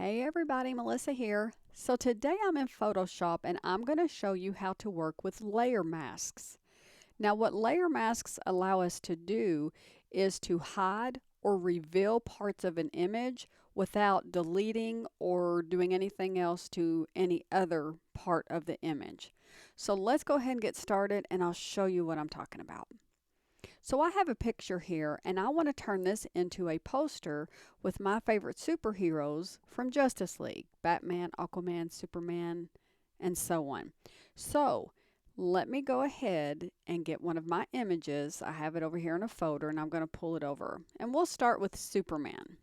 Hey everybody, Melissa here. So today I'm in Photoshop and I'm going to show you how to work with layer masks. Now what layer masks allow us to do is to hide or reveal parts of an image without deleting or doing anything else to any other part of the image. So let's go ahead and get started and I'll show you what I'm talking about. So I have a picture here and I want to turn this into a poster with my favorite superheroes from Justice League: Batman, Aquaman, Superman, and so on. So let me go ahead and get one of my images. I have it over here in a folder and I'm going to pull it over. And we'll start with Superman.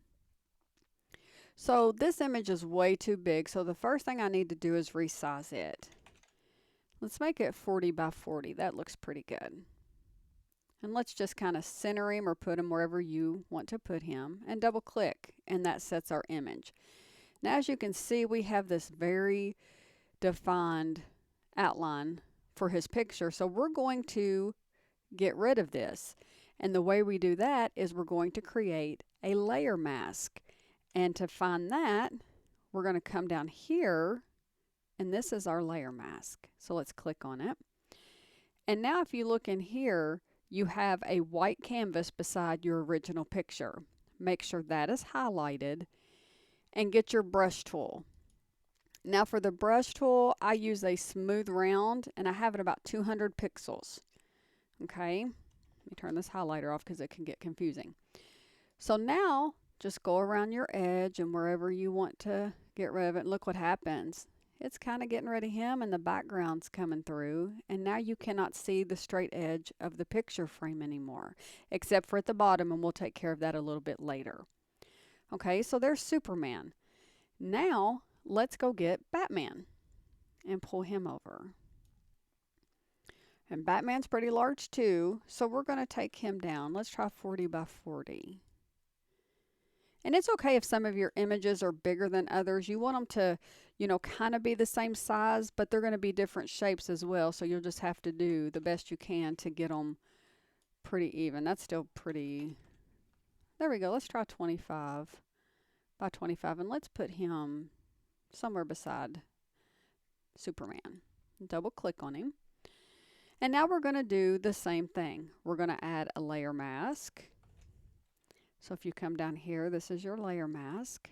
So this image is way too big, so the first thing I need to do is resize it. Let's make it 40 by 40. That looks pretty good. And let's just kind of center him or put him wherever you want to put him and double click, and that sets our image. Now as you can see, we have this very defined outline for his picture, so we're going to get rid of this. And the way we do that is we're going to create a layer mask. And to find that, we're going to come down here, and this is our layer mask. So let's click on it. And now if you look in here, you have a white canvas beside your original picture. Make sure that is highlighted and get your brush tool. Now for the brush tool, I use a smooth round and I have it about 200 pixels. Okay, let me turn this highlighter off because it can get confusing. So now just go around your edge and wherever you want to get rid of it, and look what happens. It's kind of getting rid of him and the background's coming through, and now you cannot see the straight edge of the picture frame anymore, except for at the bottom, and we'll take care of that a little bit later. Okay, so there's Superman. Now let's go get Batman and pull him over. And Batman's pretty large too, so we're going to take him down. Let's try 40 by 40. And it's okay if some of your images are bigger than others. You want them to, kind of be the same size, but they're going to be different shapes as well. So you'll just have to do the best you can to get them pretty even. That's still pretty. There we go. Let's try 25 by 25. And let's put him somewhere beside Superman. Double click on him. And now we're going to do the same thing. We're going to add a layer mask. So if you come down here, this is your layer mask.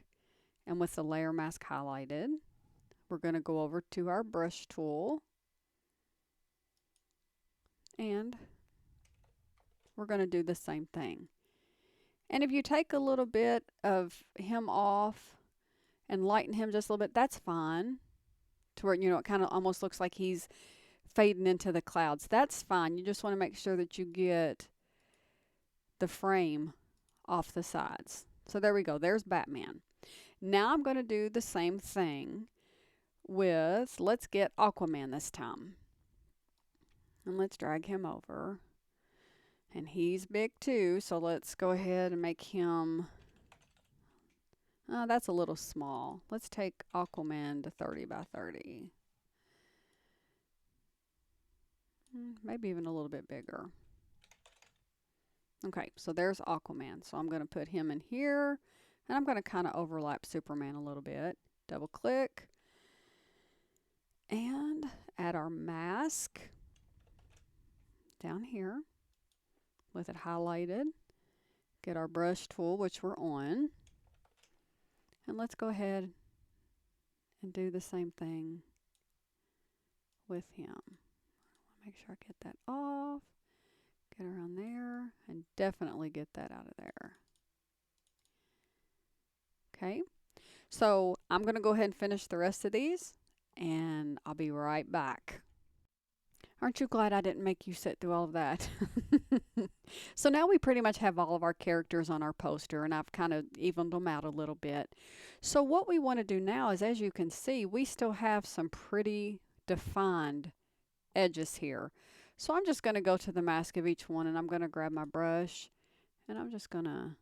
And with the layer mask highlighted, we're going to go over to our brush tool. And we're going to do the same thing. And if you take a little bit of him off and lighten him just a little bit, that's fine. To where, it kind of almost looks like he's fading into the clouds. That's fine. You just want to make sure that you get the frame off the sides. So there we go. There's Batman. Now I'm going to do the same thing with, let's get Aquaman this time. And let's drag him over. And he's big too, so let's go ahead and make him, that's a little small. Let's take Aquaman to 30 by 30. Maybe even a little bit bigger. Okay, so there's Aquaman. So I'm going to put him in here. And I'm going to kind of overlap Superman a little bit. Double click. And add our mask down here with it highlighted. Get our brush tool, which we're on. And let's go ahead and do the same thing with him. Make sure I get that off. Get around there and definitely get that out of there. Okay, so I'm going to go ahead and finish the rest of these and I'll be right back. Aren't you glad I didn't make you sit through all of that? So now we pretty much have all of our characters on our poster, and I've kind of evened them out a little bit. So what we want to do now is, as you can see, we still have some pretty defined edges here. So I'm just going to go to the mask of each one and I'm going to grab my brush and I'm just going to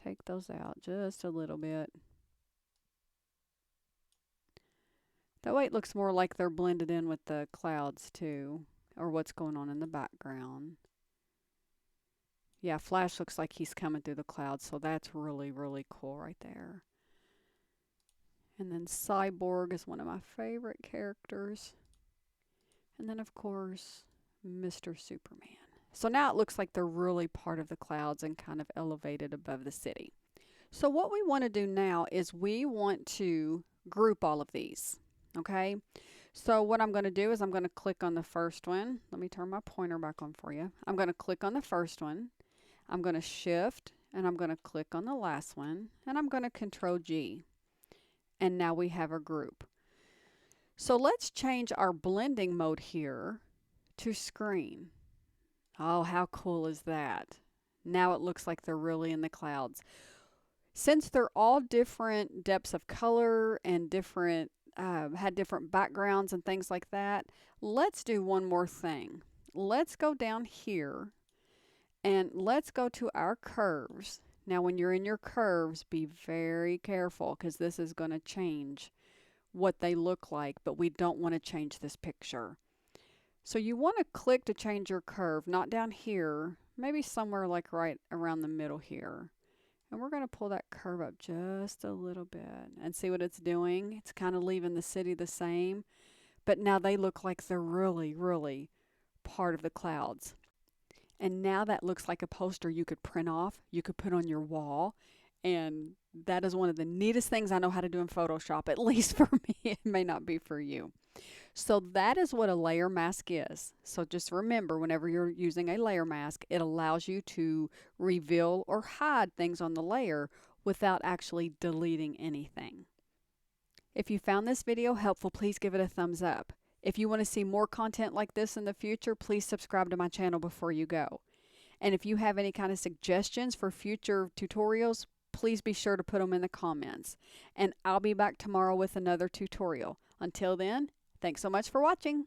take those out just a little bit. That way it looks more like they're blended in with the clouds too, or what's going on in the background. Yeah, Flash looks like he's coming through the clouds, so that's really, really cool right there. And then Cyborg is one of my favorite characters. And then, of course, Mr. Superman. So now it looks like they're really part of the clouds and kind of elevated above the city. So what we want to do now is we want to group all of these, okay? So what I'm going to do is I'm going to click on the first one. Let me turn my pointer back on for you. I'm going to click on the first one. I'm going to shift and I'm going to click on the last one and I'm going to Control G. And now we have a group. So let's change our blending mode here to screen. Oh, how cool is that? Now it looks like they're really in the clouds. Since they're all different depths of color and different had different backgrounds and things like that, let's do one more thing. Let's go down here and let's go to our curves. Now when you're in your curves, be very careful because this is going to change what they look like, but we don't want to change this picture. So you want to click to change your curve, not down here, maybe somewhere like right around the middle here. And we're going to pull that curve up just a little bit and see what it's doing. It's kind of leaving the city the same, but now they look like they're really, really part of the clouds. And now that looks like a poster you could print off, you could put on your wall, and that is one of the neatest things I know how to do in Photoshop, at least for me. It may not be for you. So that is what a layer mask is. So just remember, whenever you're using a layer mask, it allows you to reveal or hide things on the layer without actually deleting anything. If you found this video helpful, please give it a thumbs up. If you want to see more content like this in the future, please subscribe to my channel before you go. And if you have any kind of suggestions for future tutorials, please be sure to put them in the comments. And I'll be back tomorrow with another tutorial. Until then, thanks so much for watching.